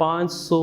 500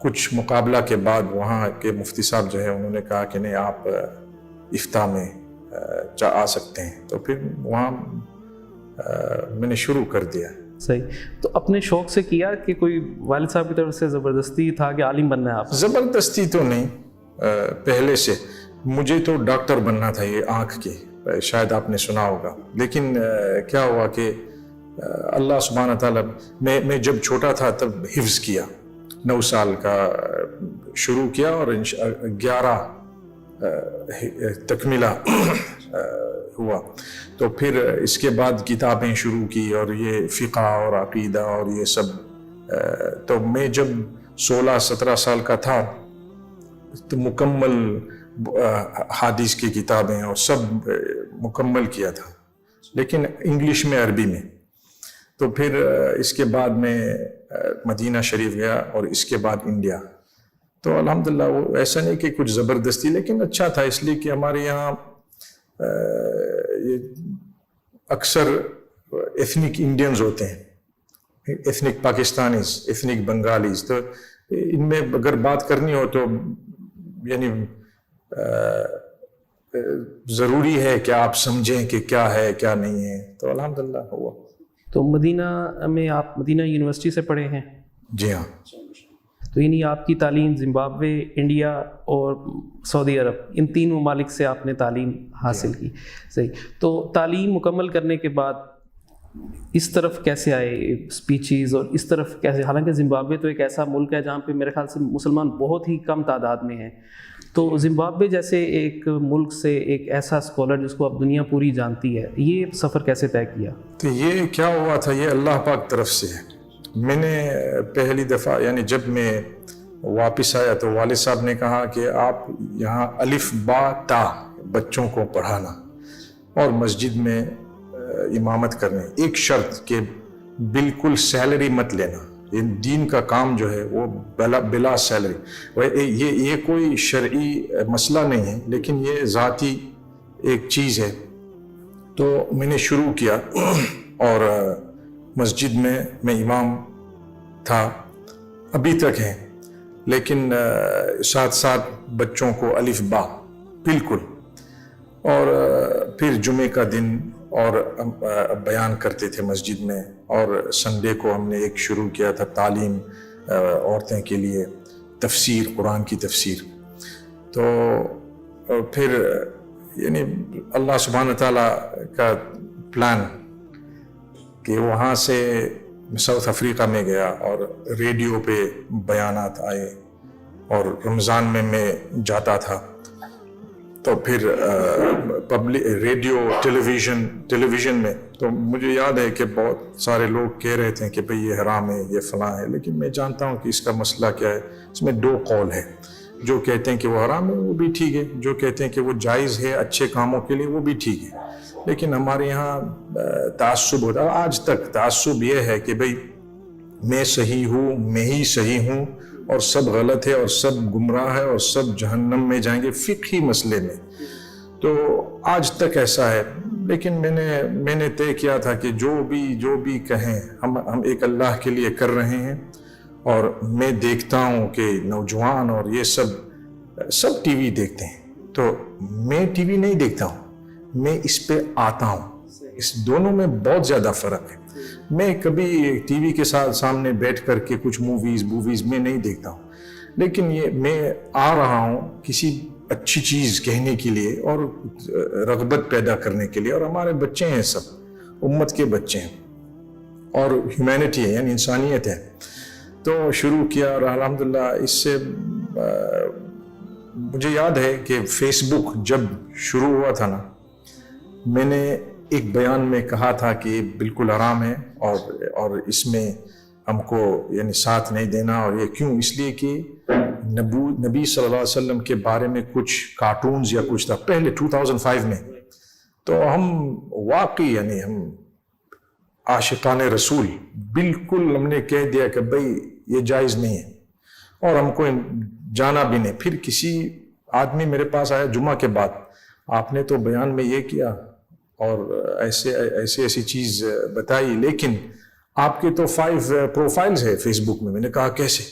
کچھ مقابلہ کے بعد وہاں کے مفتی صاحب جو ہے انہوں نے کہا کہ نہیں آپ افتاء میں آ سکتے ہیں، تو پھر وہاں میں نے شروع کر دیا۔ صحیح، تو اپنے شوق سے کیا کہ کوئی والد صاحب کی طرف سے زبردستی تھا کہ عالم بننا ہے آپ؟ زبردستی تو نہیں، پہلے سے مجھے تو ڈاکٹر بننا تھا، یہ آنکھ کی، شاید آپ نے سنا ہوگا، لیکن کیا ہوا کہ اللہ سبحانہ تعالیٰ، میں جب چھوٹا تھا تب حفظ کیا، 9 سال کا شروع کیا اور 11 تکملہ ہوا، تو پھر اس کے بعد کتابیں شروع کی اور یہ فقہ اور عقیدہ اور یہ سب، تو میں جب 16-17 سال کا تھا تو مکمل حدیث کی کتابیں اور سب مکمل کیا تھا، لیکن انگلش میں، عربی میں۔ تو پھر اس کے بعد میں مدینہ شریف گیا اور اس کے بعد انڈیا، تو الحمدللہ وہ ایسا نہیں کہ کچھ زبردستی، لیکن اچھا تھا، اس لیے کہ ہمارے یہاں اکثر ایتھنک انڈینز ہوتے ہیں، ایتھنک پاکستانیز، ایتھنک بنگالیز، تو ان میں اگر بات کرنی ہو تو یعنی ضروری ہے کہ آپ سمجھیں کہ کیا ہے کیا نہیں ہے، تو الحمدللہ ہوا۔ تو مدینہ میں آپ مدینہ یونیورسٹی سے پڑھے ہیں؟ جی ہاں۔ تو یعنی آپ کی تعلیم زمبابوے، انڈیا اور سعودی عرب، ان 3 ممالک سے آپ نے تعلیم حاصل کی، صحیح۔ تو تعلیم مکمل کرنے کے بعد اس طرف کیسے آئے، اسپیچز اور اس طرف کیسے؟ حالانکہ زمبابوے تو ایک ایسا ملک ہے جہاں پہ میرے خیال سے مسلمان بہت ہی کم تعداد میں ہیں، تو زمبابوے جیسے ایک ملک سے ایک ایسا اسکالر جس کو اب دنیا پوری جانتی ہے، یہ سفر کیسے طے کیا؟ تو یہ کیا ہوا تھا، یہ اللہ پاک طرف سے ہے۔ میں نے پہلی دفعہ یعنی جب میں واپس آیا تو والد صاحب نے کہا کہ آپ یہاں الف با تا بچوں کو پڑھانا اور مسجد میں امامت کرنے، ایک شرط کہ بالکل سیلری مت لینا، یہ دین کا کام جو ہے وہ بلا سیلری، یہ کوئی شرعی مسئلہ نہیں ہے، لیکن یہ ذاتی ایک چیز ہے۔ تو میں نے شروع کیا اور مسجد میں امام تھا، ابھی تک ہے، لیکن ساتھ ساتھ بچوں کو الف با بالکل، اور پھر جمعے کا دن اور بیان کرتے تھے مسجد میں، اور سنڈے کو ہم نے ایک شروع کیا تھا تعلیم عورتیں کے لیے، تفسیر، قرآن کی تفسیر۔ تو پھر یعنی اللہ سبحانہ تعالیٰ کا پلان کہ وہاں سے ساؤتھ افریقہ میں گیا اور ریڈیو پہ بیانات آئے، اور رمضان میں جاتا تھا، تو پھر پبلک ریڈیو ٹیلی ویژن میں، تو مجھے یاد ہے کہ بہت سارے لوگ کہہ رہے تھے کہ بھئی یہ حرام ہے، یہ فلاں ہے، لیکن میں جانتا ہوں کہ اس کا مسئلہ کیا ہے۔ اس میں 2 قول ہے، جو کہتے ہیں کہ وہ حرام ہے وہ بھی ٹھیک ہے، جو کہتے ہیں کہ وہ جائز ہے اچھے کاموں کے لیے وہ بھی ٹھیک ہے، لیکن ہمارے یہاں تعصب ہوتا ہے، آج تک تعصب یہ ہے کہ بھئی میں صحیح ہوں، میں ہی صحیح ہوں، اور سب غلط ہے اور سب گمراہ ہے اور سب جہنم میں جائیں گے، فقہی مسئلے میں۔ تو آج تک ایسا ہے، لیکن میں نے طے کیا تھا کہ جو بھی کہیں ہم ایک اللہ کے لیے کر رہے ہیں، اور میں دیکھتا ہوں کہ نوجوان اور یہ سب ٹی وی دیکھتے ہیں، تو میں ٹی وی نہیں دیکھتا ہوں، میں اس پہ آتا ہوں، اس دونوں میں بہت زیادہ فرق ہے۔ میں کبھی ٹی وی کے سامنے بیٹھ کر کے کچھ موویز میں نہیں دیکھتا ہوں، لیکن یہ میں آ رہا ہوں کسی اچھی چیز کہنے کے لیے اور رغبت پیدا کرنے کے لیے، اور ہمارے بچے ہیں، سب امت کے بچے ہیں، اور ہیومینٹی ہے یعنی انسانیت ہے۔ تو شروع کیا، اور الحمدللہ اس سے مجھے یاد ہے کہ فیس بک جب شروع ہوا تھا نا، میں نے ایک بیان میں کہا تھا کہ یہ بالکل حرام ہے، اور اس میں ہم کو یعنی ساتھ نہیں دینا، اور یہ کیوں؟ اس لیے کہ نبی صلی اللہ علیہ وسلم کے بارے میں کچھ کارٹونز یا کچھ تھا پہلے 2005 میں، تو ہم واقعی یعنی ہم عاشقان رسول بالکل ہم نے کہہ دیا کہ بھئی یہ جائز نہیں ہے، اور ہم کو جانا بھی نہیں۔ پھر کسی آدمی میرے پاس آیا جمعہ کے بعد، آپ نے تو بیان میں یہ کیا اور ایسی چیز بتائی، لیکن آپ کے تو 5 پروفائلز ہے فیس بک میں۔ میں نے کہا کیسے؟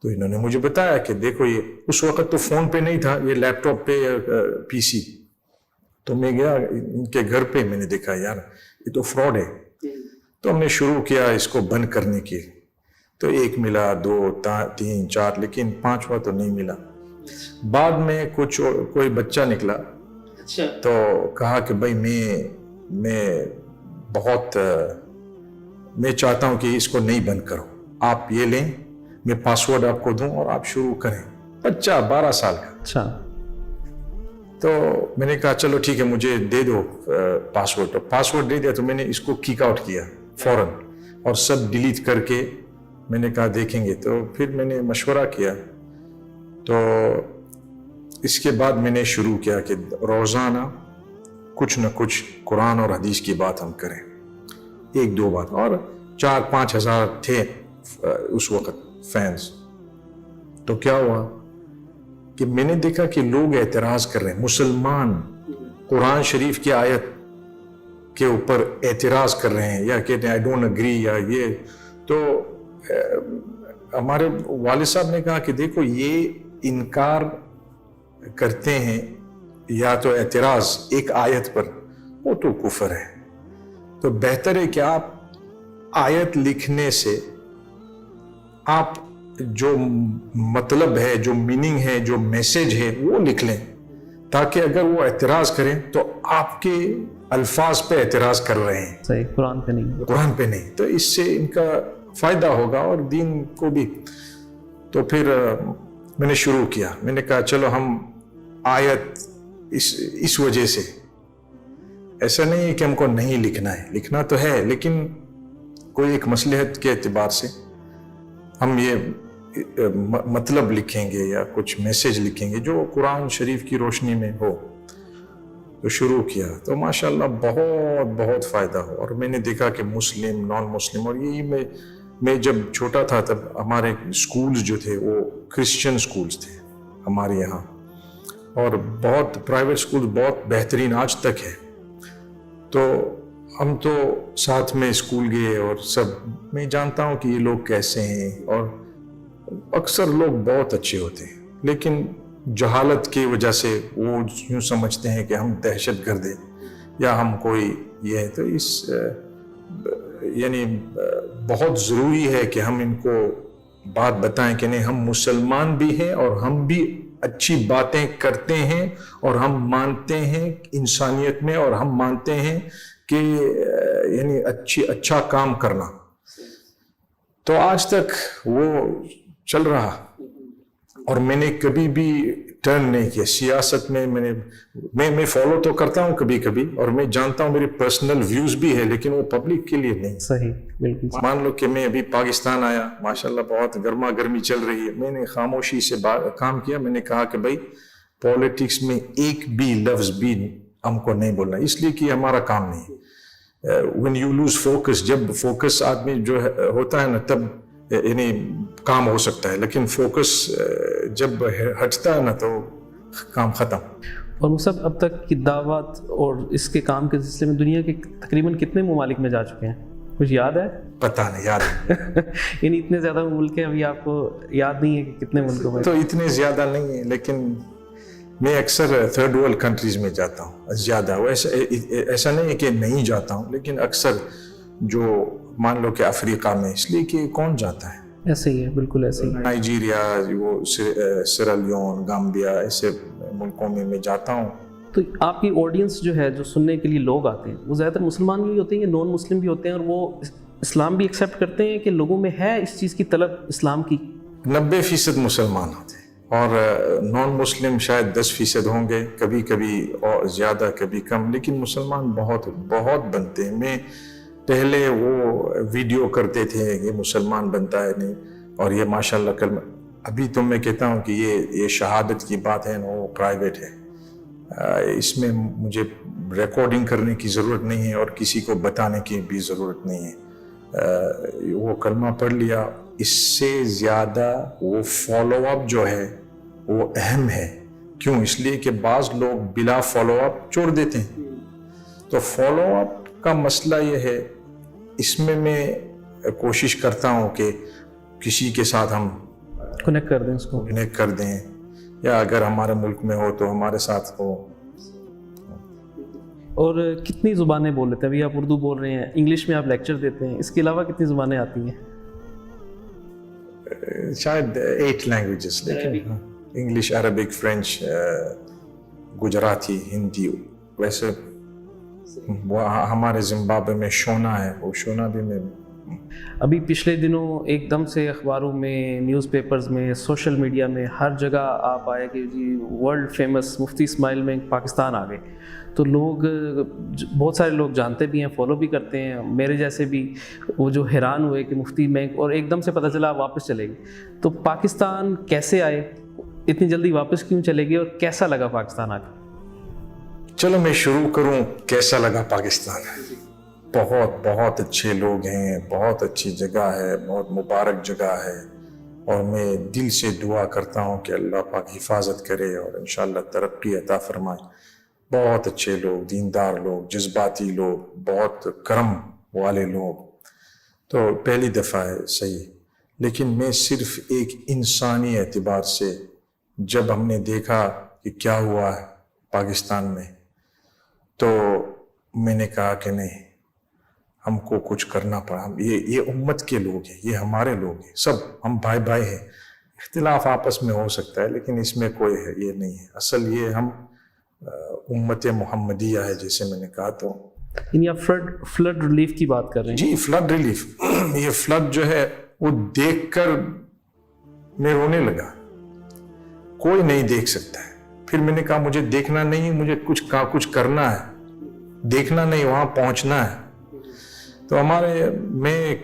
تو انہوں نے مجھے بتایا کہ دیکھو یہ اس وقت تو فون پہ نہیں تھا, یہ لیپ ٹاپ پہ پی سی. تو میں گیا ان کے گھر پہ, میں نے دیکھا یار یہ تو فراڈ ہے. تو ہم نے شروع کیا اس کو بند کرنے کی. تو 1 ملا, 2, 3, 4, لیکن 5واں تو نہیں ملا. بعد میں کوئی بچہ نکلا تو کہا کہ بھائی میں چاہتا ہوں کہ اس کو نہیں بند کرو, آپ یہ لیں, میں پاسورڈ آپ کو دوں اور آپ شروع کریں. بچہ 12 سال کا. اچھا. تو میں نے کہا چلو ٹھیک ہے مجھے دے دو پاسورڈ. تو پاسورڈ دے دیا تو میں نے اس کو کیک آؤٹ کیا فوراً اور سب ڈیلیٹ کر کے میں نے کہا دیکھیں گے. تو پھر میں نے مشورہ کیا, تو اس کے بعد میں نے شروع کیا کہ روزانہ کچھ نہ کچھ قرآن اور حدیث کی بات ہم کریں, 1-2 بات. اور 4-5 ہزار تھے اس وقت فینس. تو کیا ہوا کہ میں نے دیکھا کہ لوگ اعتراض کر رہے ہیں, مسلمان قرآن شریف کی آیت کے اوپر اعتراض کر رہے ہیں یا کہتے ہیں آئی ڈونٹ اگری یا یہ. تو ہمارے والد صاحب نے کہا کہ دیکھو یہ انکار کرتے ہیں یا تو اعتراض ایک آیت پر, وہ تو کفر ہے. تو بہتر ہے کہ آپ آیت لکھنے سے آپ جو مطلب ہے, جو میننگ ہے, جو میسج ہے وہ لکھ لیں, تاکہ اگر وہ اعتراض کریں تو آپ کے الفاظ پہ اعتراض کر رہے ہیں, صحیح, قرآن پہ نہیں, قرآن پہ نہیں. تو اس سے ان کا فائدہ ہوگا اور دین کو بھی. تو پھر میں نے شروع کیا, میں نے کہا چلو ہم آیت اس وجہ سے, ایسا نہیں ہے کہ ہم کو نہیں لکھنا ہے, لکھنا تو ہے, لیکن کوئی ایک مصلحت کے اعتبار سے ہم یہ مطلب لکھیں گے یا کچھ میسج لکھیں گے جو قرآن شریف کی روشنی میں ہو. تو شروع کیا تو ماشاءاللہ بہت بہت فائدہ ہو. اور میں نے دیکھا کہ مسلم, نان مسلم, اور یہی میں جب چھوٹا تھا تب ہمارے سکولز جو تھے وہ کرسچن سکولز تھے ہمارے یہاں, اور بہت پرائیویٹ سکول بہت بہترین آج تک ہے. تو ہم تو ساتھ میں اسکول گئے اور سب, میں جانتا ہوں کہ یہ لوگ کیسے ہیں, اور اکثر لوگ بہت اچھے ہوتے ہیں, لیکن جہالت کی وجہ سے وہ یوں سمجھتے ہیں کہ ہم دہشت گرد ہیں یا ہم کوئی یہ ہے. تو یعنی بہت ضروری ہے کہ ہم ان کو بات بتائیں کہ نہیں, ہم مسلمان بھی ہیں اور ہم بھی اچھی باتیں کرتے ہیں, اور ہم مانتے ہیں انسانیت میں, اور ہم مانتے ہیں کہ یعنی اچھا کام کرنا. تو آج تک وہ چل رہا, اور میں نے کبھی بھی ٹرن نہیں کیا سیاست میں. میں فالو تو کرتا ہوں کبھی کبھی, اور میں جانتا ہوں میرے پرسنل ویوز بھی ہے, لیکن وہ پبلک کے لیے نہیں. صحیح, بالکل. مان لو کہ میں ابھی پاکستان آیا, ماشاءاللہ بہت گرما گرمی چل رہی ہے, میں نے خاموشی سے کام کیا. میں نے کہا کہ بھائی پالیٹکس میں ایک بھی لفظ بھی ہم کو نہیں بولنا, اس لیے کہ ہمارا کام نہیں. when you lose focus, جب فوکس آدمی جو ہوتا ہے نا تب یعنی کام ہو سکتا ہے, لیکن فوکس جب ہٹتا ہے نا تو کام ختم. اور مصعب, اب تک کی دعوت اور اس کے کام کے سلسلے میں دنیا کے تقریباً کتنے ممالک میں جا چکے ہیں, کچھ یاد ہے؟ پتہ نہیں, یاد نہیں. یعنی اتنے زیادہ ملک ہیں, ابھی آپ کو یاد نہیں ہے کہ کتنے ملکوں میں؟ تو اتنے زیادہ نہیں ہیں, لیکن میں اکثر تھرڈ ورلڈ کنٹریز میں جاتا ہوں زیادہ. ایسا نہیں ہے کہ نہیں جاتا ہوں, لیکن اکثر جو مان لو کہ افریقہ میں, اس لیے کہ کون جاتا ہے, ایسے ہی ہے, بالکل ایسے ہی. نائجیریا, وہ سیرالیون, گامبیا, ایسے ملکوں میں جاتا ہوں. تو آپ کی آڈینس جو ہے, جو سننے کے لیے لوگ آتے ہیں, وہ زیادہ تر مسلمان بھی ہوتے ہیں یا نان مسلم بھی ہوتے ہیں, اور وہ اسلام بھی ایکسیپٹ کرتے ہیں کہ لوگوں میں ہے اس چیز کی طلب اسلام کی؟ 90% مسلمان ہوتے ہیں, اور نان مسلم شاید 10% ہوں گے, کبھی کبھی اور زیادہ کبھی کم, لیکن مسلمان بہت بہت بنتے ہیں. میں پہلے وہ ویڈیو کرتے تھے یہ مسلمان بنتا ہے نہیں, اور یہ ماشاءاللہ کل ابھی تو میں کہتا ہوں کہ یہ شہادت کی بات ہے نا, وہ پرائیویٹ ہے, اس میں مجھے ریکارڈنگ کرنے کی ضرورت نہیں ہے اور کسی کو بتانے کی بھی ضرورت نہیں ہے. وہ کلمہ پڑھ لیا, اس سے زیادہ وہ فالو اپ جو ہے وہ اہم ہے. کیوں؟ اس لیے کہ بعض لوگ بلا فالو اپ چھوڑ دیتے ہیں. تو فالو اپ کا مسئلہ یہ ہے, اس میں کوشش کرتا ہوں کہ کسی کے ساتھ ہم کنیکٹ کر دیں اس کو. کنیکٹ کر دیں, یا اگر ہمارے ملک میں ہو تو ہمارے ساتھ ہو. اور کتنی زبانیں بول لیتے ہیں؟ ابھی آپ اردو بول رہے ہیں, انگلش میں آپ لیکچر دیتے ہیں, اس کے علاوہ کتنی زبانیں آتی ہیں؟ شاید 8 لینگویجز, لیکن English, Arabic, French, Gujarati, Hindi. ویسے وہ ہمارے زمبابوے میں شونا ہے, وہ شونا بھی میں. ابھی پچھلے دنوں ایک دم سے اخباروں میں, نیوز پیپرز میں, سوشل میڈیا میں, ہر جگہ آپ آئے کہ جی ورلڈ فیمس مفتی اسماعیل مینگ پاکستان آ گئے. تو لوگ, بہت سارے لوگ جانتے بھی ہیں, فالو بھی کرتے ہیں, میرے جیسے بھی, وہ جو حیران ہوئے کہ مفتی مینگ, اور ایک دم سے پتہ چلا واپس چلے گئے. تو پاکستان کیسے آئے, اتنی جلدی واپس کیوں چلے گئے, اور کیسا لگا پاکستان آ کے؟ چلو میں شروع کروں, کیسا لگا پاکستان. بہت بہت اچھے لوگ ہیں, بہت اچھی جگہ ہے, بہت مبارک جگہ ہے, اور میں دل سے دعا کرتا ہوں کہ اللہ پاک حفاظت کرے اور انشاءاللہ ترقی عطا فرمائے. بہت اچھے لوگ, دیندار لوگ, جذباتی لوگ, بہت کرم والے لوگ. تو پہلی دفعہ ہے, صحیح. لیکن میں صرف ایک انسانی اعتبار سے, جب ہم نے دیکھا کہ کیا ہوا ہے پاکستان میں, تو میں نے کہا کہ نہیں, ہم کو کچھ کرنا پڑا. یہ امت کے لوگ ہیں, یہ ہمارے لوگ ہیں, سب ہم بھائی بھائی ہیں. اختلاف آپس میں ہو سکتا ہے لیکن اس میں کوئی ہے یہ نہیں ہے. اصل یہ ہم امت محمدیہ ہے, جیسے میں نے کہا. تو یعنی آپ فلڈ ریلیف کی بات کر رہے ہیں؟ جی, فلڈ ریلیف. یہ فلڈ جو ہے وہ دیکھ کر میں رونے لگا. کوئی نہیں دیکھ سکتا ہے. پھر میں نے کہا مجھے دیکھنا نہیں, مجھے کچھ کرنا ہے, دیکھنا نہیں, وہاں پہنچنا ہے. تو میں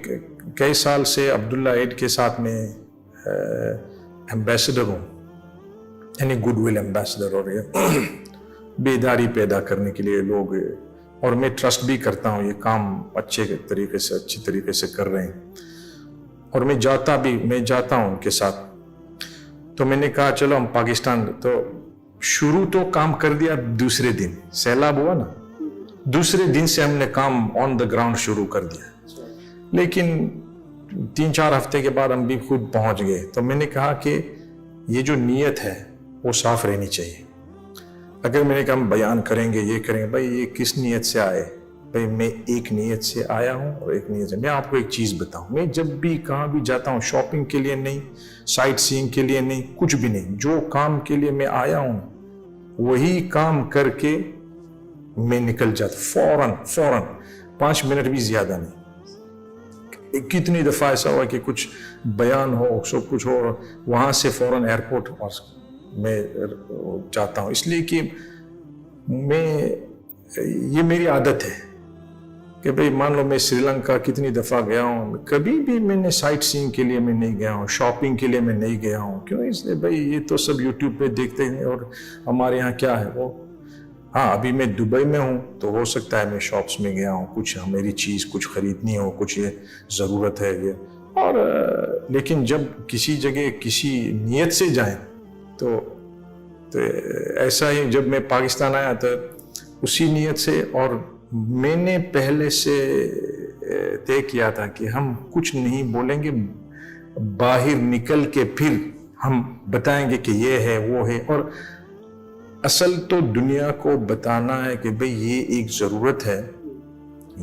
کئی سال سے عبداللہ ایڈ کے ساتھ میں ایمبیسڈر ہوں, یعنی گڈ ول ایمبیسڈر, اور بیداری پیدا کرنے کے لیے لوگ, اور میں ٹرسٹ بھی کرتا ہوں یہ کام اچھی طریقے سے کر رہے ہیں, اور میں جاتا ہوں ان کے ساتھ. تو میں نے کہا چلو ہم پاکستان, تو شروع تو کام کر دیا. دوسرے دن سیلاب ہوا نا, دوسرے دن سے ہم نے کام آن دا گراؤنڈ شروع کر دیا. لیکن 3-4 ہفتے کے بعد ہم بھی خود پہنچ گئے. تو میں نے کہا کہ یہ جو نیت ہے وہ صاف رہنی چاہیے. اگر میں نے کہا ہم بیان کریں گے, یہ کریں گے, بھائی یہ کس نیت سے آئے؟ بھائی میں ایک نیت سے آیا ہوں, اور ایک نیت سے. میں آپ کو ایک چیز بتاؤں, میں جب بھی کہاں بھی جاتا ہوں, شاپنگ کے لیے نہیں, سائٹ سینگ کے لیے نہیں, کچھ بھی نہیں, جو کام کے لیے میں آیا ہوں وہی کام کر کے میں نکل جاتا فوراً 5 منٹ بھی زیادہ نہیں. کتنی دفعہ ایسا ہوا کہ کچھ بیان ہو, سب کچھ ہو, وہاں سے فوراً ایئرپورٹ میں جاتا ہوں. اس لیے کہ یہ میری عادت ہے کہ بھئی مان لو میں سری لنکا کتنی دفعہ گیا ہوں, کبھی بھی میں نے سائٹ سینگ کے لیے میں نہیں گیا ہوں, شاپنگ کے لیے میں نہیں گیا ہوں. کیوں؟ اس لیے بھئی یہ تو سب یوٹیوب پہ دیکھتے ہیں, اور ہمارے یہاں کیا ہے وہ. ہاں ابھی میں دبئی میں ہوں تو ہو سکتا ہے میں شاپس میں گیا ہوں, کچھ میری چیز کچھ خریدنی ہو, کچھ یہ ضرورت ہے یہ, اور لیکن جب کسی جگہ کسی نیت سے جائیں تو ایسا ہی جب میں پاکستان آیا تو اسی نیت سے, اور میں نے پہلے سے طے کیا تھا کہ ہم کچھ نہیں بولیں گے, باہر نکل کے پھر ہم بتائیں گے کہ یہ ہے وہ ہے. اور اصل تو دنیا کو بتانا ہے کہ بھئی یہ ایک ضرورت ہے,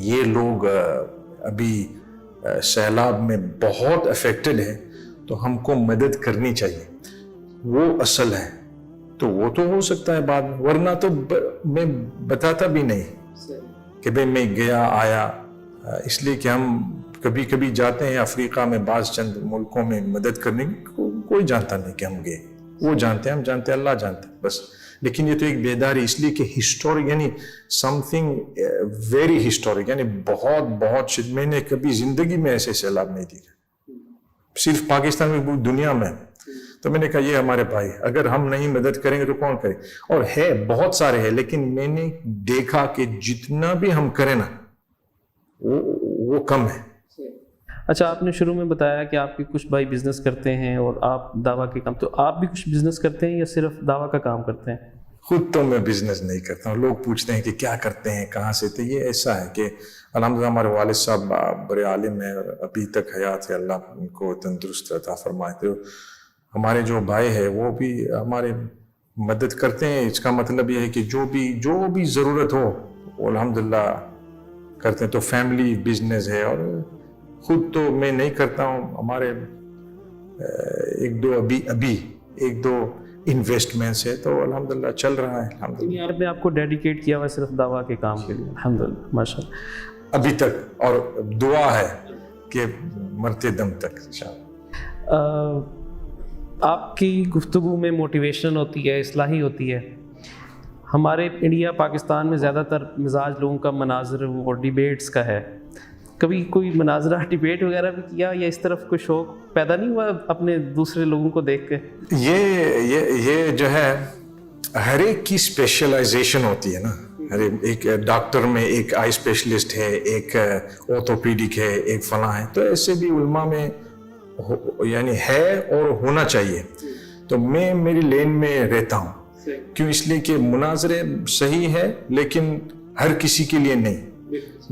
یہ لوگ ابھی سیلاب میں بہت افیکٹڈ ہیں, تو ہم کو مدد کرنی چاہیے, وہ اصل ہے. تو وہ تو ہو سکتا ہے بعد میں, ورنہ تو میں بتاتا بھی نہیں کہ بھئی میں گیا آیا. اس لیے کہ ہم کبھی کبھی جاتے ہیں افریقہ میں, بعض چند ملکوں میں مدد کرنے, کوئی جانتا نہیں کہ ہم گئے, وہ جانتے ہیں, ہم جانتے ہیں, اللہ جانتے ہیں بس. لیکن یہ تو ایک بیداری, اس لیے کہ ہسٹورک, یعنی سم تھنگ ویری ہسٹورک, یعنی بہت میں نے کبھی زندگی میں ایسے سیلاب نہیں دیکھا, صرف پاکستان میں, دنیا میں. تو میں نے کہا یہ ہمارے بھائی, اگر ہم نہیں مدد کریں گے تو کون کرے. اور ہے بہت سارے ہیں, لیکن میں نے دیکھا کہ جتنا بھی ہم کریں نا وہ کم ہے. اچھا, آپ نے شروع میں بتایا کہ آپ کے کچھ بھائی بزنس کرتے ہیں اور آپ دعویٰ کے کام, تو آپ بھی کچھ بزنس کرتے ہیں یا صرف دعویٰ کا کام کرتے ہیں؟ خود تو میں بزنس نہیں کرتا ہوں. لوگ پوچھتے ہیں کہ کیا کرتے ہیں, کہاں سے. تو یہ ایسا ہے کہ الحمدللہ ہمارے والد صاحب بڑے عالم ہیں, اور ابھی تک حیات ہے, اللہ ان کو تندرست عطا فرمائے. تو ہمارے جو بھائی ہے وہ بھی ہمارے مدد کرتے ہیں. اس کا مطلب یہ ہے کہ جو بھی ضرورت ہو وہ الحمدللہ کرتے ہیں. تو فیملی بزنس ہے, اور خود تو میں نہیں کرتا ہوں, ہمارے ایک دو انویسٹمنٹس ہے, تو الحمدللہ چل رہا ہے. الحمدللہ یار نے آپ کو ڈیڈیکیٹ کیا ہوا صرف دعویٰ کے کام کے لیے, الحمدللہ ماشاء اللہ ابھی تک, اور دعا ہے کہ مرتے دم تک انشاءاللہ. آپ کی گفتگو میں موٹیویشن ہوتی ہے, اصلاحی ہوتی ہے. ہمارے انڈیا پاکستان میں زیادہ تر مزاج لوگوں کا مناظر اور ڈیبیٹس کا ہے. کبھی کوئی مناظرہ ڈیبیٹ وغیرہ بھی کیا, یا اس طرف کوئی شوق پیدا نہیں ہوا اپنے دوسرے لوگوں کو دیکھ کے؟ یہ جو ہے ہر ایک کی اسپیشلائزیشن ہوتی ہے نا. ایک ڈاکٹر میں ایک آئی اسپیشلسٹ ہے, ایک آرتھوپیڈک ہے, ایک فلاں ہے. تو ایسے بھی علماء میں یعنی ہے اور ہونا چاہیے. تو میں میری لین میں رہتا ہوں. کیوں؟ اس لیے کہ مناظرے صحیح ہے لیکن ہر کسی کے لیے نہیں.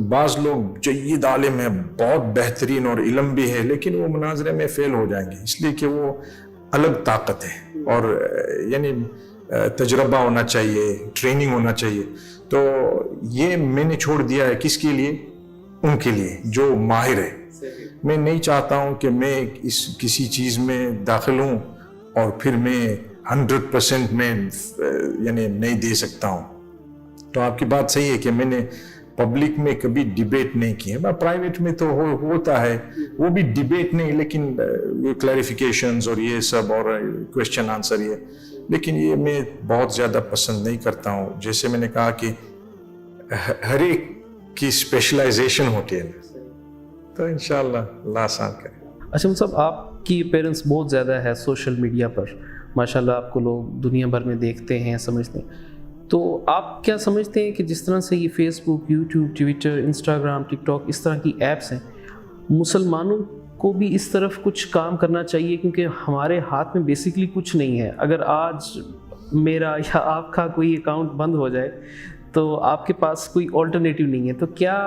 بعض لوگ جید عالم ہیں, بہت بہترین اور علم بھی ہے, لیکن وہ مناظرے میں فیل ہو جائیں گے, اس لیے کہ وہ الگ طاقت ہے, اور یعنی تجربہ ہونا چاہیے, ٹریننگ ہونا چاہیے. تو یہ میں نے چھوڑ دیا ہے کس کے لیے؟ ان کے لیے جو ماہر ہے. میں نہیں چاہتا ہوں کہ میں کسی چیز میں داخل ہوں اور پھر میں 100% میں یعنی نہیں دے سکتا ہوں. تو آپ کی بات صحیح ہے کہ میں نے پبلک میں کبھی ڈیبیٹ نہیں کی ہے. پرائیویٹ میں تو ہوتا ہے, وہ بھی ڈیبیٹ نہیں, لیکن کلیریفیکیشنز اور یہ سب اور کویشچن آنسر یہ, لیکن یہ میں بہت زیادہ پسند نہیں کرتا ہوں. جیسے میں نے کہا کہ ہر ایک کی اسپیشلائزیشن ہوتی ہے, تو انشاءاللہ اللہ آسان کرے. اچھا صاحب, آپ کی اپیرنس بہت زیادہ ہے سوشل میڈیا پر, ماشاءاللہ آپ کو لوگ دنیا بھر میں دیکھتے ہیں, سمجھتے ہیں. تو آپ کیا سمجھتے ہیں کہ جس طرح سے یہ فیس بک, یوٹیوب, ٹویٹر, انسٹاگرام, ٹک ٹاک, اس طرح کی ایپس ہیں, مسلمانوں کو بھی اس طرف کچھ کام کرنا چاہیے؟ کیونکہ ہمارے ہاتھ میں بیسکلی کچھ نہیں ہے. اگر آج میرا یا آپ کا کوئی اکاؤنٹ بند ہو جائے تو آپ کے پاس کوئی آلٹرنیٹیو نہیں ہے. تو کیا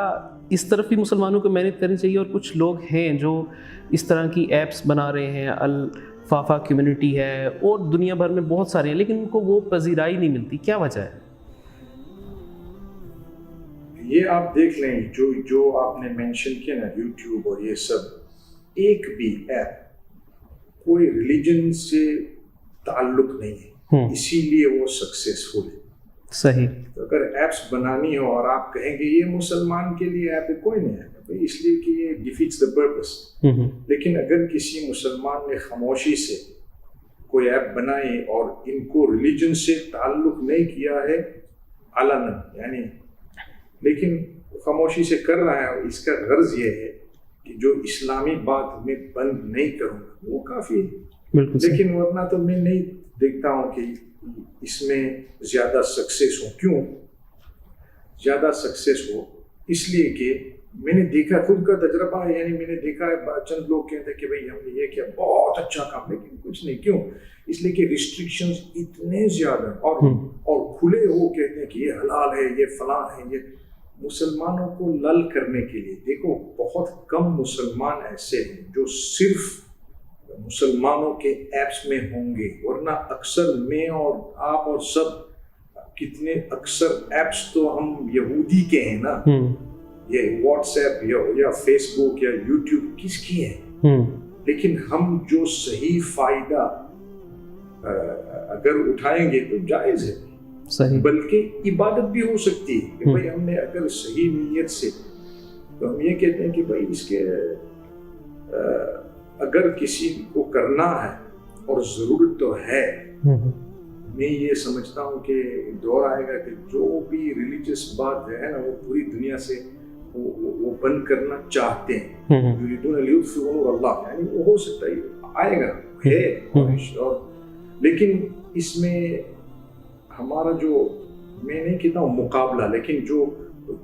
اس طرف بھی مسلمانوں کو محنت کرنی چاہیے؟ اور کچھ لوگ ہیں جو اس طرح کی ایپس بنا رہے ہیں, الفافا کمیونٹی ہے اور دنیا بھر میں بہت سارے ہیں, لیکن ان کو وہ پذیرائی نہیں ملتی. کیا وجہ ہے؟ یہ آپ دیکھ لیں, جو آپ نے مینشن کیا نا, یوٹیوب اور یہ سب, ایک بھی ایپ کوئی ریلیجن سے تعلق نہیں ہے, اسی لیے وہ سکسیسفل ہے. صحیح. تو اگر ایپس بنانی ہو اور آپ کہیں گے یہ مسلمان کے لیے ایپ ہے, کوئی نہیں ہے, اس لیے کہ یہ ڈیفیٹس دا پرپس. لیکن اگر کسی مسلمان نے خاموشی سے کوئی ایپ بنائی اور ان کو ریلیجن سے تعلق نہیں کیا ہے علنا, یعنی لیکن خاموشی سے کر رہا ہے, اس کا غرض یہ ہے کہ جو اسلامی بات میں بند نہیں کروں گا وہ کافی ہے. لیکن ورنہ تو میں نہیں دیکھتا ہوں کہ اس میں زیادہ سکسیس ہو. کیوں زیادہ سکسیس ہو؟ اس لیے کہ میں نے دیکھا, خود کا تجربہ ہے, یعنی میں نے دیکھا ہے چند لوگ کہتے ہیں کہ بھائی ہم نے یہ کیا, بہت اچھا کام, لیکن کچھ نہیں. کیوں؟ اس لیے کہ ریسٹرکشنز اتنے زیادہ, اور کھلے ہو کہتے ہیں کہ یہ حلال ہے, یہ فلاں ہے, یہ مسلمانوں کو لل کرنے کے لیے. دیکھو بہت کم مسلمان ایسے ہیں جو صرف مسلمانوں کے ایپس میں ہوں گے, ورنہ اکثر میں اور آپ اور سب کتنے اکثر ایپس تو ہم یہودی کے ہیں نا. یہ واٹس ایپ یا فیس بک یا یوٹیوب کس کی ہے؟ لیکن ہم جو صحیح فائدہ اگر اٹھائیں گے تو جائز ہے, صحیح, بلکہ عبادت بھی ہو سکتی ہے کہ بھائی ہم نے اگر صحیح نیت سے, تو ہم یہ کہتے ہیں کہ بھائی اس کے اگر کسی کو کرنا ہے اور ضرورت تو ہے, میں یہ سمجھتا ہوں کہ دور آئے گا کہ جو بھی ریلیجیس بات ہے نا وہ پوری دنیا سے وہ بند کرنا چاہتے ہیں. یریدون لیطفئوا نور اللہ, یعنی وہ ہو سکتا ہے, آئے گا ہے, اور لیکن اس میں ہمارا جو, میں نہیں کہتا ہوں مقابلہ, لیکن جو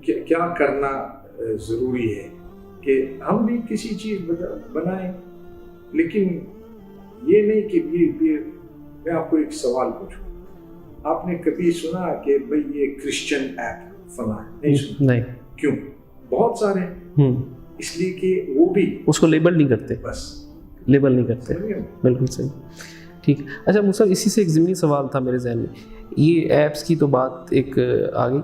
کیا کرنا ضروری ہے کہ ہم بھی کسی چیز بنائیں, لیکن یہ نہیں کہ میں آپ کو ایک سوال پوچھوں, آپ نے کبھی سنا کہ بھئی یہ کرسچن ایپ فلاں ہے؟ نہیں سنا. نہیں. کیوں؟ بہت سارے ہیں, اس لیے کہ وہ بھی اس کو لیبل نہیں کرتے, بس لیبل نہیں کرتے. بالکل صحیح. ٹھیک. اچھا موسیٰ اسی سے ایک ضمنی سوال تھا میرے ذہن میں. یہ ایپس کی تو بات ایک آ گئی,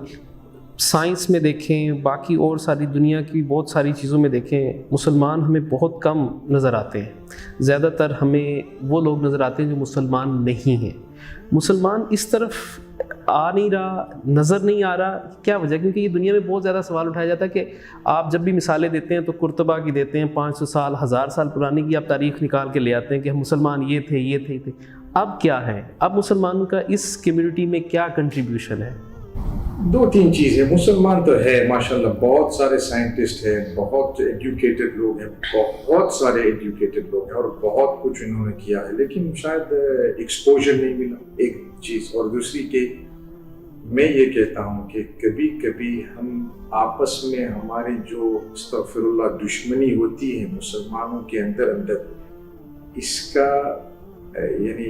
سائنس میں دیکھیں, باقی اور ساری دنیا کی بہت ساری چیزوں میں دیکھیں, مسلمان ہمیں بہت کم نظر آتے ہیں. زیادہ تر ہمیں وہ لوگ نظر آتے ہیں جو مسلمان نہیں ہیں. مسلمان اس طرف آ نہیں رہا, نظر نہیں آ رہا, کیا وجہ؟ کیونکہ یہ دنیا میں بہت زیادہ سوال اٹھایا جاتا ہے کہ آپ جب بھی مثالیں دیتے ہیں تو قرطبہ کی دیتے ہیں, 500 سال 1000 سال پرانی کی آپ تاریخ نکال کے لے آتے ہیں کہ ہم مسلمان یہ تھے یہ تھے. اب کیا ہے, اب مسلمان کا اس کمیونٹی میں کیا کنٹریبیوشن ہے؟ 2-3 چیزیں. مسلمان تو ہے ماشاءاللہ, بہت سارے سائنٹسٹ ہیں, بہت ایجوکیٹڈ لوگ ہیں, بہت سارے ایجوکیٹڈ لوگ ہیں اور بہت کچھ انہوں نے کیا ہے, لیکن شاید ایکسپوجر نہیں ملا, ایک چیز. اور دوسری کہ میں یہ کہتا ہوں کہ کبھی کبھی ہم آپس میں ہماری جو استغفر اللہ دشمنی ہوتی ہے مسلمانوں کے اندر, اس کا یعنی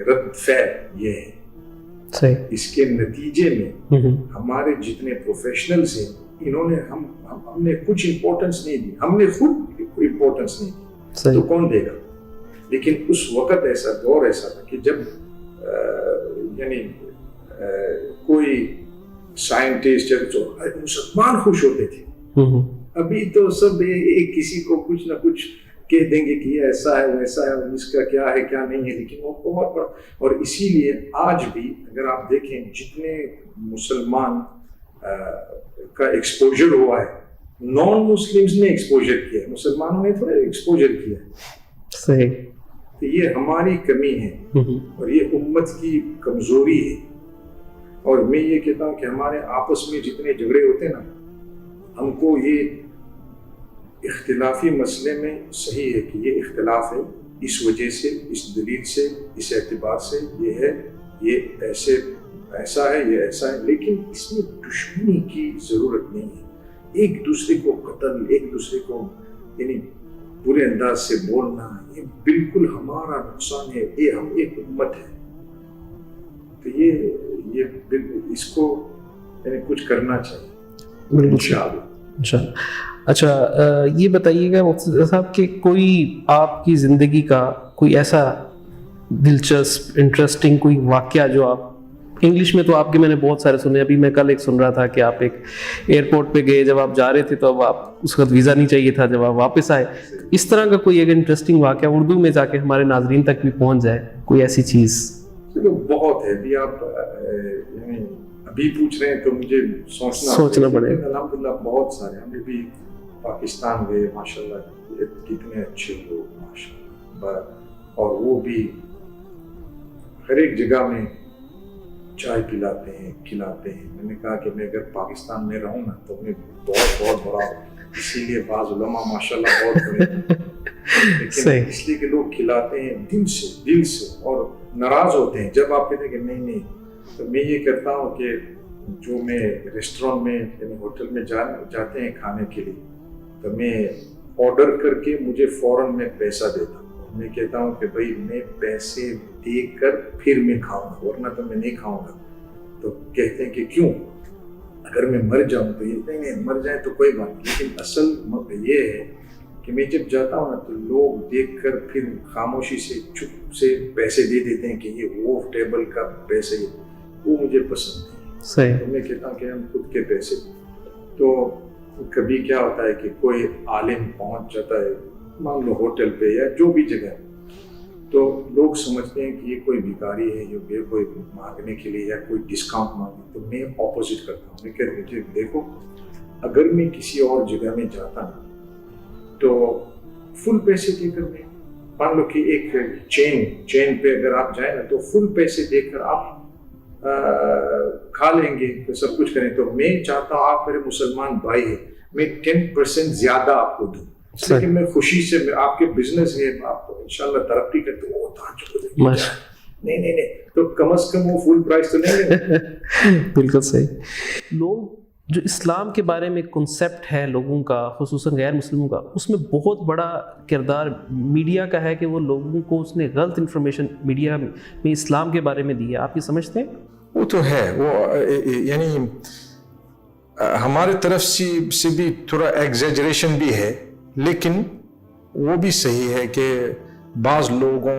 رد فعل یہ ہے. صحیح. اس کے نتیجے میں ہمارے جتنے پروفیشنلز ہیں انہوں نے ہم نے کچھ امپورٹنس نہیں دی, ہم نے خود امپورٹنس نہیں دی, تو کون دے گا؟ لیکن اس وقت ایسا دور ایسا تھا کہ جب یعنی کوئی سائنٹسٹ جو مسلمان خوش ہوتے تھے. ابھی تو سب ایک کسی کو کچھ نہ کچھ کہہ دیں گے کہ یہ ایسا ہے ویسا ہے, اس کا کیا ہے کیا نہیں ہے, لیکن وہ بہت بڑا. اور اسی لیے آج بھی اگر آپ دیکھیں جتنے مسلمان کا ایکسپوجر ہوا ہے, نان مسلمز نے ایکسپوجر کیا ہے, مسلمانوں نے تھوڑا ایکسپوجر کیا ہے. صحیح. تو یہ ہماری کمی ہے اور یہ امت کی کمزوری ہے. اور میں یہ کہتا ہوں کہ ہمارے آپس میں جتنے جھگڑے ہوتے ہیں نا, ہم کو یہ اختلافی مسئلے میں صحیح ہے کہ یہ اختلاف ہے, اس وجہ سے, اس دلیل سے, اس اعتبار سے یہ ہے, یہ ایسا ہے, یہ ایسا ہے, لیکن اس میں دشمنی کی ضرورت نہیں ہے. ایک دوسرے کو قتل, ایک دوسرے کو یعنی برے انداز سے بولنا, یہ بالکل ہمارا نقصان ہے. یہ ہم ایک امت ہے, تو یہ اس کو یعنی کچھ کرنا چاہیے انشاءاللہ. اچھا یہ بتائیے گا مفتی صاحب کہ کوئی آپ کی زندگی کا کوئی ایسا دلچسپ انٹرسٹنگ کوئی واقعہ جو آپ, انگلش میں تو آپ کے میں نے بہت سارے سنے, ابھی میں کل ایک سن رہا تھا کہ آپ ایک ایئرپورٹ پہ گئے, جب آپ جا رہے تھے تو اب آپ اس وقت ویزا نہیں چاہیے تھا, جب آپ واپس آئے, اس طرح کا کوئی ایک انٹرسٹنگ واقعہ اردو میں جا کے ہمارے ناظرین تک بھی پہنچ جائے, کوئی ایسی چیز؟ بہت ہے. ابھی آپ یعنی ابھی پوچھ رہے ہیں تو مجھے سوچنا پڑے گا. الحمدللہ بہت سارے. ہم نے بھی پاکستان گئے ماشاءاللہ, کتنے اچھے لوگ ماشاءاللہ, اور وہ بھی ہر ایک جگہ میں چائے پلاتے ہیں, کھلاتے ہیں. میں نے کہا کہ میں اگر پاکستان میں رہوں نا تو میں بہت بہت بڑا ہوں, اسی لیے بعض علماء ماشاءاللہ بہت بڑے ہیں, لیکن اس لیے کہ لوگ کھلاتے ہیں دل سے اور ناراض ہوتے ہیں جب آپ کہتے ہیں کہ نہیں. تو میں یہ کرتا ہوں کہ جو میں ریسٹورینٹ میں یعنی ہوٹل میں جاتے ہیں کھانے کے لیے, تو میں آرڈر کر کے مجھے فوراً میں پیسہ دیتا ہوں. میں کہتا ہوں کہ بھائی میں پیسے دے کر پھر میں کھاؤں گا, ورنہ تو میں نہیں کھاؤں گا. تو کہتے ہیں کہ کیوں, اگر میں مر جاؤں تو یہ نہیں, مر جائیں تو کوئی بات نہیں, لیکن اصل یہ ہے کہ میں جب جاتا ہوں نا تو لوگ دیکھ کر پھر خاموشی سے چپ سے پیسے دے دیتے ہیں کہ یہ وہ ٹیبل کا پیسے, وہ مجھے پسند نہیں. صحیح. تو میں کہتا ہوں کہ ہم خود کے پیسے. تو کبھی کیا ہوتا ہے کہ کوئی عالم پہنچ جاتا ہے مان لو ہوٹل پہ یا جو بھی جگہ, تو لوگ سمجھتے ہیں کہ یہ کوئی بھکاری ہے, یہ کوئی مانگنے کے لیے یا کوئی ڈسکاؤنٹ مانگنے. تو میں اپوزٹ کرتا ہوں. میں کہتا ہوں دیکھو اگر میں کسی اور جگہ میں جاتا نا تو فل پیسے دے کر میں, مان لو کہ ایک چین پہ اگر آپ جائیں نا تو فل پیسے دے کر آپ کھا لیں گے, تو سب کچھ کریں. تو میں چاہتا ہوں آپ میرے مسلمان بھائی ہیں, میں 10% زیادہ آپ کو دوں, لیکن میں خوشی سے, آپ کے بزنس ہے, آپ انشاءاللہ ترقی کرتے ہو, نہیں, تو کم از کم وہ فل پرائز تو نہیں ہے. بالکل صحیح. لوگ جو اسلام کے بارے میں کنسیپٹ ہے لوگوں کا, خصوصاً غیر مسلموں کا, اس میں بہت بڑا کردار میڈیا کا ہے کہ وہ لوگوں کو اس نے غلط انفارمیشن میڈیا میں اسلام کے بارے میں دی ہے. آپ یہ سمجھتے ہیں؟ وہ تو ہے, وہ یعنی ہمارے طرف سے بھی تھوڑا ایگزیجریشن بھی ہے, لیکن وہ بھی صحیح ہے کہ بعض لوگوں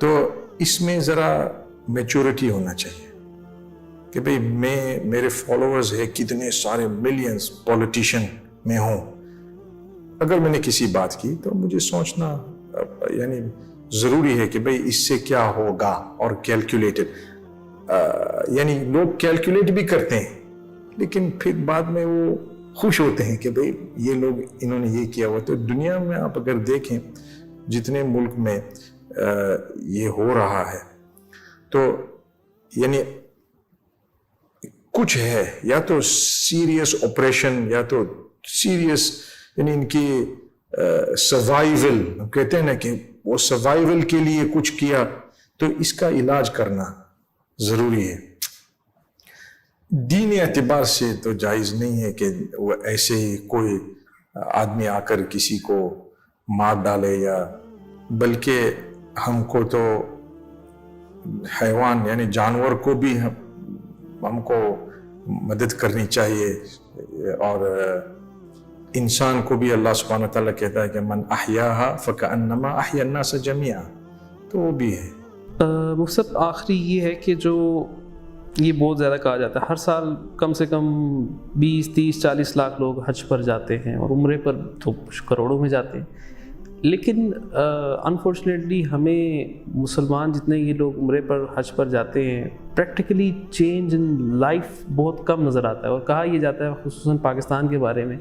تو اس میں ذرا میچورٹی ہونا چاہیے کہ بھئی میرے فالوورز ہے کتنے سارے ملینز پولیٹیشین میں ہوں، اگر میں نے کسی بات کی تو مجھے سوچنا یعنی ضروری ہے کہ بھئی اس سے کیا ہوگا، اور کیلکولیٹڈ یعنی لوگ کیلکولیٹ بھی کرتے ہیں لیکن پھر بعد میں وہ خوش ہوتے ہیں کہ بھئی یہ لوگ انہوں نے یہ کیا ہوا. تو دنیا میں آپ اگر دیکھیں جتنے ملک میں یہ ہو رہا ہے تو یعنی کچھ ہے یا تو سیریس آپریشن یا تو سیریس یعنی ان کی سروائیول کہتے ہیں نا کہ وہ سروائیول کے لیے کچھ کیا، تو اس کا علاج کرنا ضروری ہے. دین اعتبار سے تو جائز نہیں ہے کہ وہ ایسے ہی کوئی آدمی آ کر کسی کو مار ڈالے، یا بلکہ ہم کو تو حیوان یعنی جانور کو بھی ہم کو مدد کرنی چاہیے، اور انسان کو بھی اللہ سبحانہ وتعالیٰ کہتا ہے کہ من احیاہا فکأنما احیا الناس جمیعا، تو وہ بھی ہے. مفتی آخری یہ ہے کہ جو یہ بہت زیادہ کہا جاتا ہے ہر سال کم سے کم 20 30 40 لاکھ لوگ حج پر جاتے ہیں، اور عمرے پر تو کروڑوں میں جاتے ہیں، لیکن انفارچونیٹلی ہمیں مسلمان جتنے یہ لوگ عمرے پر حج پر جاتے ہیں پریکٹیکلی چینج ان لائف بہت کم نظر آتا ہے. اور کہا یہ جاتا ہے خصوصاً پاکستان کے بارے میں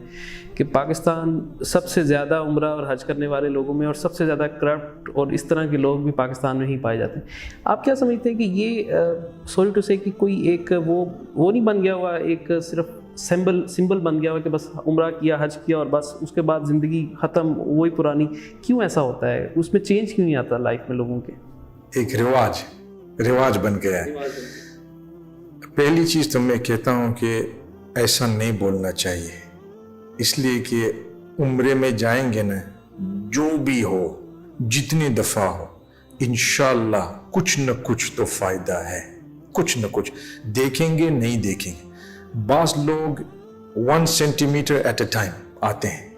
کہ پاکستان سب سے زیادہ عمرہ اور حج کرنے والے لوگوں میں، اور سب سے زیادہ کرپٹ اور اس طرح کے لوگ بھی پاکستان میں ہی پائے جاتے ہیں. آپ کیا سمجھتے ہیں کہ یہ سوری ٹو سے کہ کوئی ایک وہ نہیں بن گیا ہوا، ایک صرف سمبل بن گیا ہوا کہ بس عمرہ کیا حج کیا اور بس اس کے بعد زندگی ختم وہی پرانی؟ کیوں ایسا ہوتا ہے؟ اس میں چینج کیوں نہیں آتا لائف میں لوگوں کے؟ ایک رواج بن گیا ہے. پہلی چیز تو میں کہتا ہوں کہ ایسا نہیں بولنا چاہیے، اس لیے کہ عمرے میں جائیں گے نا، جو بھی ہو جتنی دفعہ ہو انشاءاللہ کچھ نہ کچھ تو فائدہ ہے، کچھ نہ کچھ دیکھیں گے نہیں دیکھیں گے. بعض لوگ 1 centimetre at a time آتے ہیں،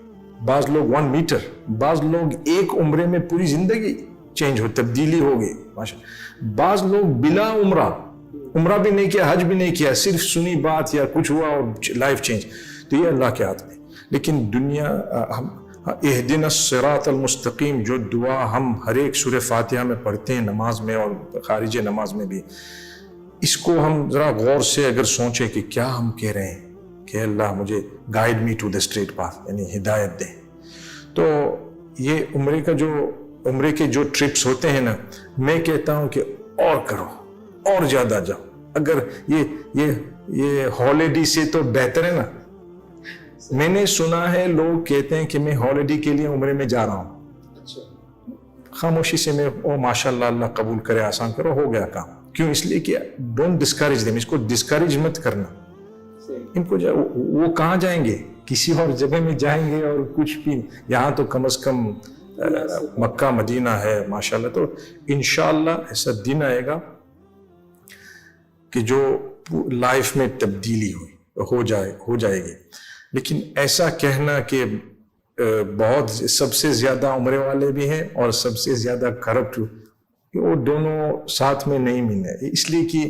بعض لوگ 1 میٹر، بعض لوگ ایک عمرے میں پوری زندگی چینج ہو، تبدیلی ہو گئی ماشاءاللہ. بعض لوگ بلا عمرہ بھی نہیں کیا، حج بھی نہیں کیا، صرف سنی بات یا کچھ ہوا اور لائف چینج. تو یہ اللہ کے ہاتھ میں. لیکن دنیا اہدنا الصراط المستقیم جو دعا ہم ہر ایک سورہ فاتحہ میں پڑھتے ہیں نماز میں اور خارج نماز میں بھی، اس کو ہم ذرا غور سے اگر سوچیں کہ کیا ہم کہہ رہے ہیں کہ اللہ مجھے guide me to the straight path, یعنی ہدایت دیں. تو یہ عمرے کے جو ٹرپس ہوتے ہیں نا، میں کہتا ہوں کہ اور کرو، اور زیادہ جاؤ. اگر یہ ہالیڈے سے تو بہتر ہے نا. میں نے سنا ہے لوگ کہتے ہیں کہ میں ہالیڈے کے لیے عمرے میں جا رہا ہوں، خاموشی سے میں ماشاءاللہ اللہ قبول کرے، آسان کرو، ہو گیا کام. کیوں؟ اس لیے کہ ڈونٹ ڈسکریج دیم، اس کو ڈسکریج مت کرنا. ان کو وہ کہاں جائیں گے؟ کسی اور جگہ میں جائیں گے، اور کچھ بھی یہاں تو کم از کم مکہ مدینہ ہے ماشاءاللہ. تو انشاءاللہ ایسا دن آئے گا کہ جو لائف میں تبدیلی ہو جائے گی. لیکن ایسا کہنا کہ بہت سب سے زیادہ عمرے والے بھی ہیں اور سب سے زیادہ کرپٹ، وہ دونوں ساتھ میں نہیں ملے. اس لیے کہ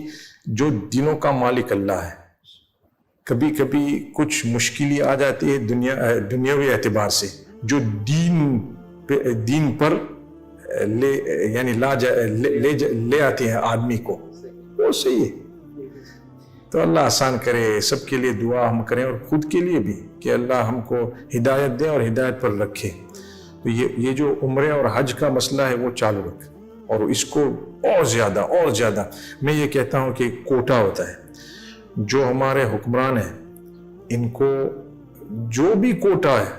جو دنوں کا مالک اللہ ہے، کبھی کبھی کچھ مشکلیں آ جاتی ہے دنیاوی اعتبار سے، جو دین پر لے آتی ہیں آدمی کو، وہ صحیح ہے. تو اللہ آسان کرے، سب کے لیے دعا ہم کریں اور خود کے لیے بھی کہ اللہ ہم کو ہدایت دے اور ہدایت پر رکھے. تو یہ جو عمرے اور حج کا مسئلہ ہے وہ چالو رکھے، اور اس کو اور زیادہ میں یہ کہتا ہوں کہ کوٹا ہوتا ہے. جو ہمارے حکمران ہیں ان کو جو بھی کوٹا ہے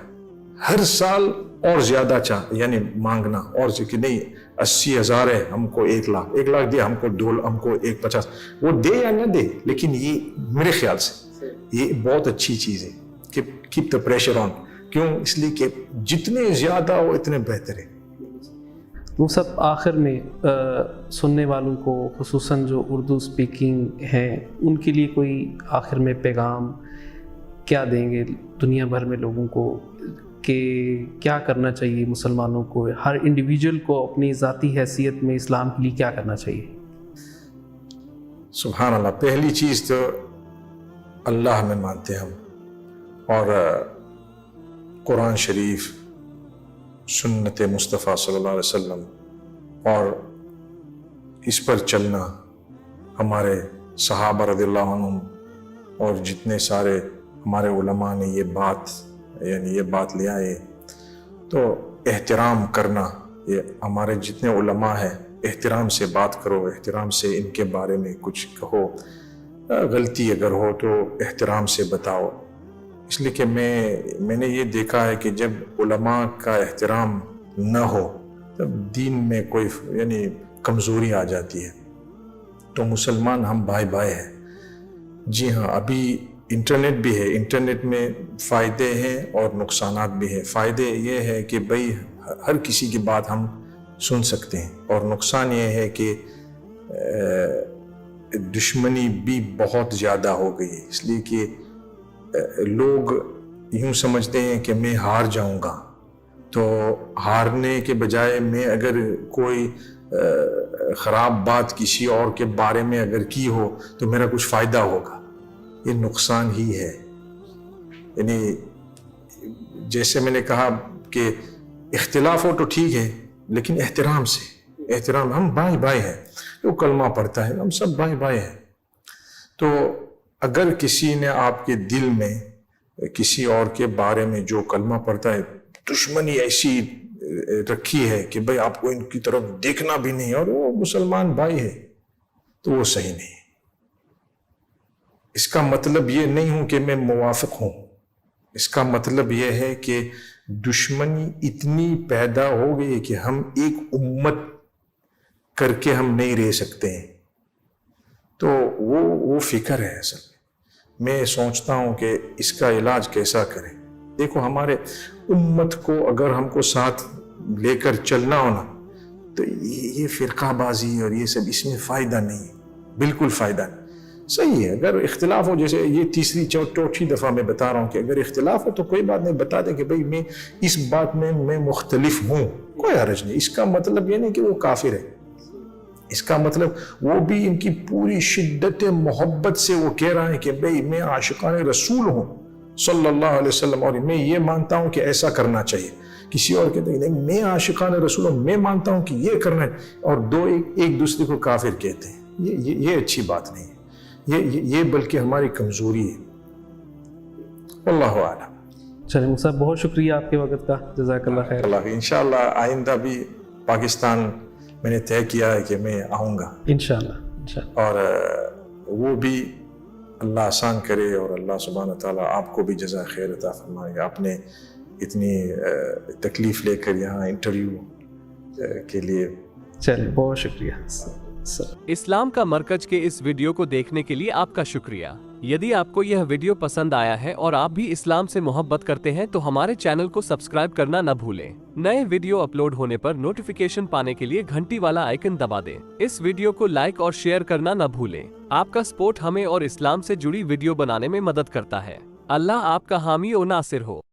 ہر سال اور زیادہ یعنی مانگنا، اور کہ نہیں 80,000 ہے ہم کو 1 لاکھ دے، ہم کو 2 ہم کو 150، وہ دے یا نہ دے، لیکن یہ میرے خیال سے یہ بہت اچھی چیز ہے کہ کیپ دا پریشر آن. کیوں؟ اس لیے کہ جتنے زیادہ ہو اتنے بہتر ہے. وہ سب آخر میں سننے والوں کو، خصوصاً جو اردو سپیکنگ ہیں، ان کے لیے کوئی آخر میں پیغام کیا دیں گے؟ دنیا بھر میں لوگوں کو کہ کیا کرنا چاہیے مسلمانوں کو، ہر انڈیویجول کو اپنی ذاتی حیثیت میں اسلام کے لیے کیا کرنا چاہیے؟ سبحان اللہ، پہلی چیز تو اللہ میں مانتے ہم، اور قرآن شریف، سنت مصطفیٰ صلی اللہ علیہ وسلم، اور اس پر چلنا ہمارے صحابہ رضی اللہ عنہم اور جتنے سارے ہمارے علماء نے یہ بات لے آئے، تو احترام کرنا، یہ ہمارے جتنے علماء ہیں احترام سے بات کرو، احترام سے ان کے بارے میں کچھ کہو، غلطی اگر ہو تو احترام سے بتاؤ، اس لیے کہ میں نے یہ دیکھا ہے کہ جب علماء کا احترام نہ ہو تب دین میں کوئی کمزوری آ جاتی ہے۔ تو مسلمان ہم بھائی بھائی ہیں۔ جی ہاں، ابھی انٹرنیٹ بھی ہے، انٹرنیٹ میں فائدے ہیں اور نقصانات بھی ہیں۔ فائدے یہ ہے کہ بھئی ہر کسی کی بات ہم سن سکتے ہیں، اور نقصان یہ ہے کہ دشمنی بھی بہت زیادہ ہو گئی ہے، اس لیے کہ لوگ یوں سمجھتے ہیں کہ میں ہار جاؤں گا، تو ہارنے کے بجائے میں اگر کوئی خراب بات کسی اور کے بارے میں اگر کی ہو تو میرا کچھ فائدہ ہوگا، یہ نقصان ہی ہے۔ یعنی جیسے میں نے کہا کہ اختلاف ہو تو ٹھیک ہے، لیکن احترام سے، احترام، ہم بھائی بھائی ہیں، جو کلمہ پڑھتا ہے ہم سب بھائی بھائی ہیں۔ تو اگر کسی نے آپ کے دل میں کسی اور کے بارے میں جو کلمہ پڑھتا ہے دشمنی ایسی رکھی ہے کہ بھئی آپ کو ان کی طرف دیکھنا بھی نہیں، اور وہ مسلمان بھائی ہے، تو وہ صحیح نہیں۔ اس کا مطلب یہ نہیں ہوں کہ میں موافق ہوں، اس کا مطلب یہ ہے کہ دشمنی اتنی پیدا ہو گئی ہے کہ ہم ایک امت کر کے ہم نہیں رہ سکتے ہیں۔ تو وہ فکر ہے اصل میں سوچتا ہوں کہ اس کا علاج کیسا کریں۔ دیکھو، ہمارے امت کو اگر ہم کو ساتھ لے کر چلنا ہونا تو یہ فرقہ بازی اور یہ سب، اس میں فائدہ نہیں، بالکل فائدہ نہیں۔ صحیح ہے اگر اختلاف ہو، جیسے یہ تیسری چوتھی دفعہ میں بتا رہا ہوں کہ اگر اختلاف ہو تو کوئی بات نہیں، بتا دیں کہ بھئی میں اس بات میں مختلف ہوں، کوئی حرج نہیں۔ اس کا مطلب یہ نہیں کہ وہ کافر ہے، اس کا مطلب وہ بھی ان کی پوری شدت محبت سے وہ کہہ رہا ہے کہ بھئی میں عاشقان رسول ہوں صلی اللہ علیہ وسلم، اور میں یہ مانتا ہوں کہ ایسا کرنا چاہیے۔ کسی اور کہتے ہیں نہیں، میں عاشقان رسول ہوں، میں مانتا ہوں کہ یہ کرنا ہے، اور دو ایک دوسرے کو کافر کہتے ہیں، یہ اچھی بات نہیں ہے، یہ بلکہ ہماری کمزوری ہے۔ اللہ اعلم۔ چلیں موسیٰ صاحب، بہت شکریہ آپ کے وقت کا، جزاک اللہ خیر۔ اللہ انشاءاللہ آئندہ بھی پاکستان میں نے طے کیا ہے کہ میں آؤں گا انشاءاللہ، اور وہ بھی اللہ آسان کرے، اور اللہ سبحانہ تعالیٰ آپ کو بھی جزا خیر عطا فرمائے۔ آپ نے اتنی تکلیف لے کر یہاں انٹرویو کے لیے، چلیں بہت شکریہ۔ اسلام کا مرکز کے اس ویڈیو کو دیکھنے کے لیے آپ کا شکریہ۔ یدی آپ کو یہ ویڈیو پسند آیا ہے اور آپ بھی اسلام سے محبت کرتے ہیں تو ہمارے چینل کو سبسکرائب کرنا نہ بھولیں۔ نئے ویڈیو اپلوڈ ہونے پر نوٹیفیکیشن پانے کے لیے گھنٹی والا آئیکن دبا دیں۔ اس ویڈیو کو لائک اور شیئر کرنا نہ بھولیں۔ آپ کا سپورٹ ہمیں اور اسلام سے جڑی ویڈیو بنانے میں مدد کرتا ہے۔ اللہ آپ کا حامی و ناصر ہو۔